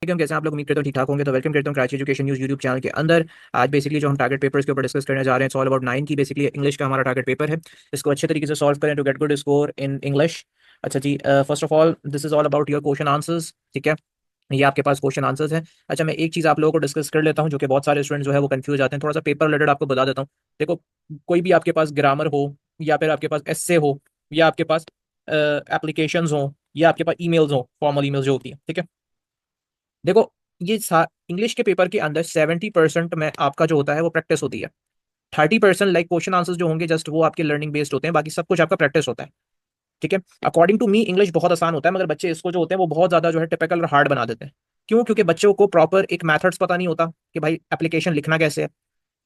हम कैसे हैं आप लोग? उम्मीद करता हूँ ठीक ठाक होंगे। तो वेलकम करता हूँ Karachi education news YouTube channel के अंदर। आज बेसिकली जो हम टारगेट पेपर्स के ऊपर डिस्कस करने जा रहे हैं, इट्स ऑल अबाउट 9 की। बेसिकली इंग्लिश का हमारा टारगेट पेपर है, इसको अच्छे तरीके से सॉल्व करें to get good score in English. अच्छा जी, first of all this is all about your question answers. ठीक है, ये आपके पास क्वेश्चन आंसर्स हैं। अच्छा, मैं एक चीज़ आप लोगों को डिस्कस कर लेता हूँ, जो कि बहुत सारे स्टूडेंट जो है वो कंफ्यूज आते हैं। थोड़ा सा पेपर रिलेटेड आपको बता देता हूँ। देखो, कोई भी आपके पास ग्रामर हो, या फिर आपके पास एस्से हो, या आपके पास एप्लीकेशंस हो, या आपके पास ईमेल्स हो, फॉर्मल ईमेल्स जो होती है, ठीक है। देखो, ये इंग्लिश के पेपर के अंदर 70% में आपका जो होता है वो प्रैक्टिस होती है। 30% लाइक क्वेश्चन आंसर्स जो होंगे जस्ट वो आपके लर्निंग बेस्ड होते हैं, बाकी सब कुछ आपका प्रैक्टिस होता है। ठीक है, अकॉर्डिंग टू मी इंग्लिश बहुत आसान होता है, मगर बच्चे इसको जो होते हैं वो बहुत ज्यादा जो है टिपिकल और हार्ड बना देते हैं। क्यों? क्योंकि बच्चों को प्रॉपर एक मैथड्स पता नहीं होता कि भाई एप्लीकेशन लिखना कैसे है।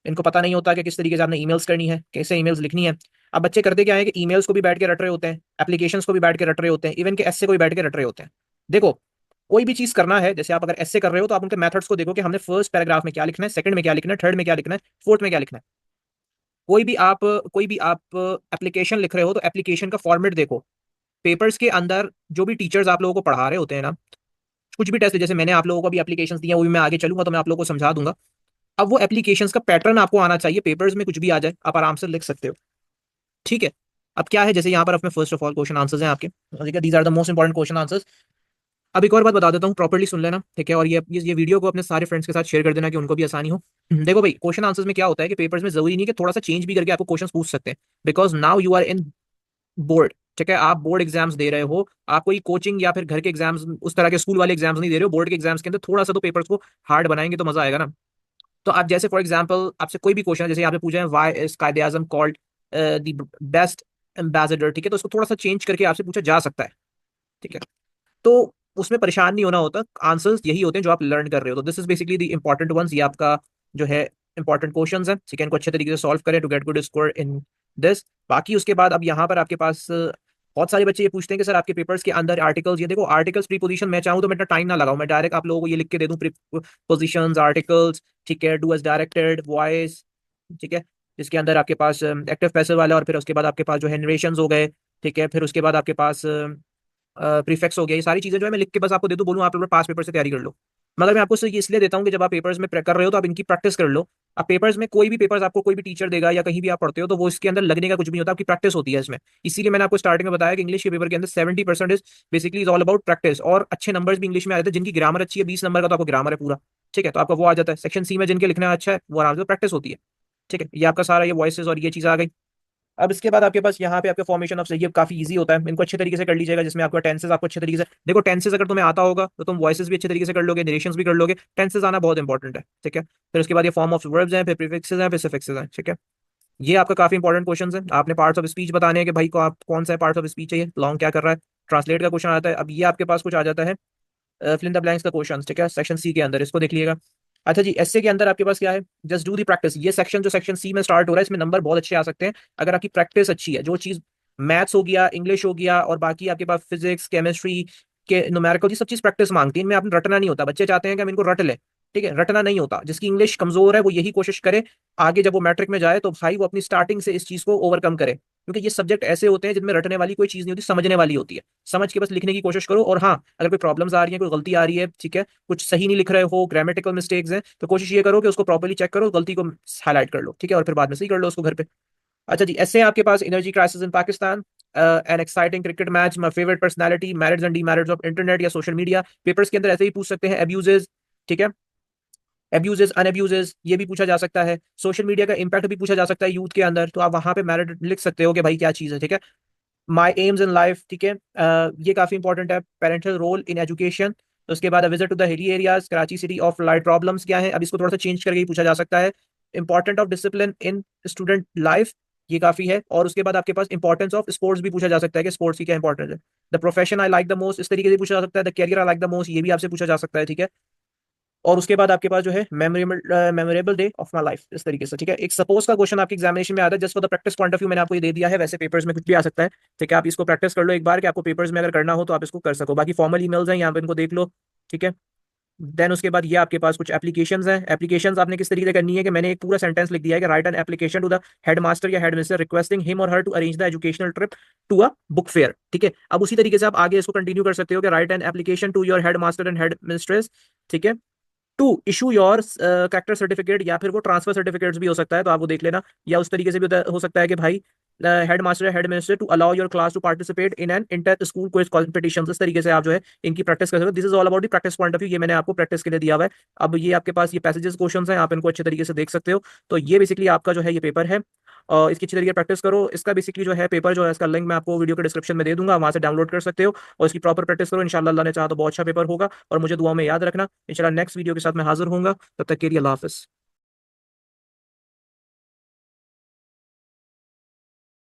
इनको पता नहीं होता कि किस तरीके से आपने ईमेल्स करनी है, कैसे ईमेल्स लिखनी है। अब बच्चे करते क्या है कि ईमेल्स को भी बैठ के रट रहे होते हैं, एप्लीकेशंस को भी बैठ के रट रहे होते हैं, इवन के एस्से को भी बैठ के रट रहे होते हैं। देखो, कोई भी चीज करना है, जैसे आप अगर एस्से कर रहे हो तो आप उनके मेथड्स को देखो कि हमने फर्स्ट पैराग्राफ में क्या लिखना है, सेकंड में क्या लिखना है, थर्ड में क्या लिखना है, फोर्थ में क्या लिखना है। कोई भी आप एप्लीकेशन लिख रहे हो तो एप्लीकेशन का फॉर्मेट देखो। पेपर्स के अंदर जो भी टीचर्स आप लोगों को पढ़ा रहे होते हैं ना, कुछ भी टेस्ट, जैसे मैंने आप लोगों को भी एप्लीकेशंस दी हैं, वो भी मैं आगे चलूंगा तो मैं आप लोगों को समझा दूंगा। अब वो एप्लीकेशंस का पैटर्न आपको आना चाहिए, पेपर्स में कुछ भी आ जाए आप आराम से लिख सकते हो। ठीक है। अब क्या है, जैसे यहाँ पर अपने first of all question answers हैं आपके। ठीक है, these are the most important question answers. अब एक और बात बता देता हूँ, प्रॉपर्ली सुन लेना, ठीक है। और ये वीडियो को अपने सारे फ्रेंड्स के साथ शेयर कर देना कि उनको भी आसानी हो। देखो भाई, क्वेश्चन आंसर्स में क्या होता है कि पेपर्स में जरूरी नहीं कि थोड़ा सा चेंज भी करके आपको क्वेश्चन पूछ सकते हैं, because now you are in board. ठीक है, आप बोर्ड एग्जाम्स दे रहे हो, आप कोई कोचिंग या फिर घर के एग्जाम्स, उस तरह के स्कूल वाले एग्जाम्स नहीं दे रहे हो। बोर्ड के एग्जाम्स के अंदर थोड़ा सा तो पेपर्स को हार्ड बनाएंगे तो मजा आएगा ना। तो आप जैसे फॉर एग्जाम्पल आपसे कोई भी क्वेश्चन, जैसे आपने पूछा है वाई इज कायदे आजम कॉल्ड द बेस्ट एम्बेसडर, ठीक है, तो उसको थोड़ा सा चेंज करके आपसे पूछा जा सकता है। ठीक है, तो उसमें परेशान नहीं होना होता, आंसर्स यही होते हैं जो आप लर्न कर रहे हो। तो this is basically the important ones, ये आपका जो है इंपॉर्टेंट क्वेश्चंस हैं। ठीक है, इनको अच्छे तरीके से सॉल्व करें to get good score in this. बाकी उसके बाद अब यहाँ पर आपके पास बहुत सारे बच्चे ये पूछते हैं कि सर आपके पेपर्स के अंदर आर्टिकल्स, ये देखो आर्टिकल्स प्रीपोजिशन, मैं चाहूँ तो मैं इतना टाइम ना लगाऊं, मैं डायरेक्ट आप लोगों को ये लिख के दे दूं प्रीपोजिशंस, आर्टिकल्स। ठीक है, डू एज डायरेक्टेड, वॉइस। ठीक है, इसके अंदर आपके पास एक्टिव पैसिव वाला, और फिर उसके बाद आपके पास जो है नरेशंस हो गए। ठीक है, फिर उसके बाद आपके पास प्रीफिक्स हो गया। ये सारी चीजें जो है मैं लिख के बस आपको दे दूं, बोलूं आप लोग पास पेपर से तैयारी कर लो। मगर मैं आपको सिर्फ ये इसलिए देता हूँ कि जब आप पेपर्स में कर रहे हो तो आप इनकी प्रैक्टिस कर लो। आप पेपर्स में कोई भी पेपर्स आपको कोई भी टीचर देगा या कहीं भी आप पढ़ते हो तो वो इसके अंदर लगने का कुछ भी नहीं होता, आपकी प्रैक्टिस होती है इसमें। इसीलिए मैंने आपको स्टार्टिंग में बताया कि इंग्लिश के पेपर के अंदर 70% is basically is all about practice. और अच्छे नंबर्स भी इंग्लिश में आ जाते हैं, जिनकी ग्रामर अच्छी है, 20 नंबर का तो आपको ग्रामर है पूरा। ठीक है, तो आपका वो आ जाता है। सेक्शन सी में जिनके लिखना अच्छा है वो आराम से प्रैक्टिस होती है। ठीक है, ये आपका सारा ये वॉइसेस और ये चीज़ आ गई। अब इसके बाद आपके पास यहाँ पे आपका फॉर्मेशन ऑफ ये काफी इजी होता है, इनको अच्छे तरीके से कर लीजिएगा, जिसमें आपका टेंसेस आपको अच्छे तरीके से देखो। टेंसेस अगर तुम्हें आता होगा तो तुम वॉइसेस भी अच्छे तरीके से कर लोगे, नरेशंस भी कर लोगे। टेंसेस आना बहुत इंपॉर्टेंट है। ठीक है, फिर उसके बाद ये फॉर्म ऑफ वर्ब्स हैं, फिर प्रीफिक्सेस हैं, फिर सफिक्सेस हैं। ठीक है, ये आपका काफी इंपॉर्टेंट क्वेश्चन है। आपने पार्ट्स ऑफ स्पीच बताने हैं कि भाई को आप कौन सा पार्ट ऑफ स्पीच है, ये लॉन्ग क्या कर रहा है। ट्रांसलेट का क्वेश्चन आता है। अब ये आपके पास कुछ आ जाता है फिल इन द ब्लैंक्स का क्वेश्चन। ठीक है, सेक्शन सी के अंदर, इसको देख लीजिएगा। अच्छा जी, एसए के अंदर आपके पास क्या है, जस्ट डू दी प्रैक्टिस। ये सेक्शन जो सेक्शन सी में स्टार्ट हो रहा है, इसमें नंबर बहुत अच्छे आ सकते हैं अगर आपकी प्रैक्टिस अच्छी है। जो चीज मैथ्स हो गया, इंग्लिश हो गया, और बाकी आपके पास फिजिक्स, केमिस्ट्री के न्यूमेरिकल, ये सब चीज प्रैक्टिस मांगती है, इनमें आपने रटना नहीं होता। बच्चे चाहते हैं कि हम इनको रट लें। ठीक है, रटना नहीं होता। जिसकी इंग्लिश कमजोर है वो यही कोशिश करे आगे जब वो मैट्रिक में जाए तो भाई वो अपनी स्टार्टिंग से इस चीज को ओवरकम करे, क्योंकि ये सब्जेक्ट ऐसे होते हैं जिनमें रटने वाली कोई चीज नहीं होती, समझने वाली होती है। समझ के बस लिखने की कोशिश करो। और हाँ, अगर कोई प्रॉब्लम्स आ रही है, कोई गलती आ रही है, ठीक है, कुछ सही नहीं लिख रहे हो, ग्रामेटिकल मिस्टेक्स हैं, तो कोशिश ये करो कि उसको प्रॉपर्ली चेक करो, गलती को हाईलाइट कर लो। ठीक है, और फिर बाद में सही कर लो उसको घर पे। अच्छा जी, ऐसे आपके पास energy crisis in Pakistan, an exciting cricket match, my favourite personality, merits and demerits of internet या सोशल मीडिया। पेपर्स के अंदर ऐसे ही पूछ सकते हैं। एब्यूजेस, ठीक है, एब्यूजेस, अनएब्यूजेस, ये भी पूछा जा सकता है। सोशल मीडिया का इंपैक्ट भी पूछा जा सकता है यूथ के अंदर, तो आप वहां पे मेरिट लिख सकते हो कि भाई क्या चीज़ है। ठीक है, माई एम्स इन लाइफ, ठीक है, ये काफी इंपॉर्टेंट है। Parental role in education. तो उसके बाद visit to the hilly areas, Karachi city of light problems क्या है, अब इसको थोड़ा सा चेंज करके ही पूछा जा सकता है। Important of discipline in student life, ये काफी है। और उसके बाद आपके पास इंपॉर्टेंस ऑफ स्पोर्ट्स भी पूछा जा सकता है कि स्पोर्ट्स की क्या इंपॉर्टेंस है। The profession I like the most, इस तरीके से पूछा जा सकता है। The career I like the most, ये भी आपसे पूछा जा सकता है। ठीक है, और उसके बाद आपके पास जो है memorable day of my life, इस तरीके से। ठीक है, एक सपोज का क्वेश्चन आपके एग्जामिनेशन में आता है, just for the practice point of view मैंने आपको ये दे दिया है, वैसे पेपर्स में कुछ भी आ सकता है। ठीक है, आप इसको प्रैक्टिस कर लो एक बार कि आपको पेपर्स में अगर करना हो तो आप इसको कर सको। बाकी फॉर्मल ईमेल्स हैं, यहाँ पे इनको देख लो। ठीक है, देन उसके बाद ये आपके पास कुछ एप्लीकेशंस हैं। एप्लीकेशंस आपने किस तरीके से करनी है कि मैंने एक पूरा सेंटेंस लिख दिया है कि write an application to the head master या हेड मिनिस्टर रिक्वेस्टिंग हिम और her to arrange the educational trip to a book fair. ठीक है, अब उसी तरीके से आप आगे इसको कंटिन्यू कर सकते हो कि write an application to your head master and head mistress ठीक है। To issue your character certificate, या फिर वो ट्रांसफर सर्टिफिकेट्स भी हो सकता है, तो आप वो देख लेना। या उस तरीके से भी हो सकता है कि भाई head master head minister to allow your class to participate in an inter school quiz competition, इस तरीके से आप जो है इनकी प्रैक्टिस कर सकते हो। This is all about the practice point of view, ये मैंने आपको प्रैक्टिस के लिए दिया हुआ है। अब ये आपके पास ये पैसेजेस क्वेश्चंस हैं, आप इनको अच्छे तरीके से देख सकते हो। तो ये बेसिकली आपका जो है ये पेपर है, इसकी अच्छी तरीके से प्रैक्टिस करो। इसका बेसिकली जो है पेपर जो है इसका लिंक मैं आपको वीडियो के डिस्क्रिप्शन में दे दूंगा, वहां से डाउनलोड कर सकते हो और इसकी प्रॉपर प्रैक्टिस करो। इंशाल्लाह अल्लाह ने चाहा तो बहुत अच्छा पेपर होगा, और मुझे दुआ में याद रखना। इंशाल्लाह नेक्स्ट वीडियो के साथ मैं हाजिर होऊंगा, तब तक के लिए अल्लाह हाफिज़।